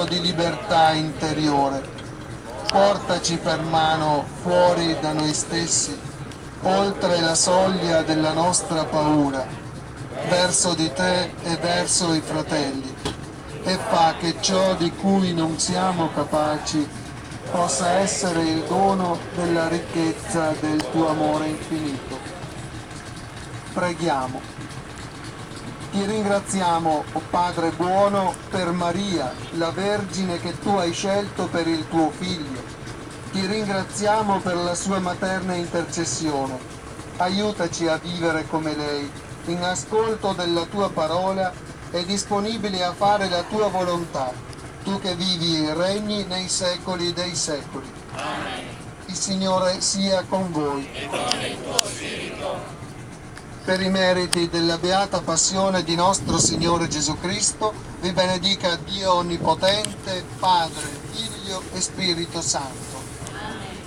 di libertà interiore. Portaci per mano fuori da noi stessi, oltre la soglia della nostra paura, verso di te e verso i fratelli, e fa che ciò di cui non siamo capaci possa essere il dono della ricchezza del tuo amore infinito. Preghiamo. Ti ringraziamo, o Padre buono, per Maria, la Vergine che tu hai scelto per il tuo Figlio. Ti ringraziamo per la sua materna intercessione. Aiutaci a vivere come lei, in ascolto della tua parola e disponibili a fare la tua volontà, tu che vivi e regni nei secoli dei secoli. Amen. Il Signore sia con voi. E con il tuo spirito. Per i meriti della beata passione di nostro Signore Gesù Cristo, vi benedica Dio Onnipotente, Padre, Figlio e Spirito Santo. Amen.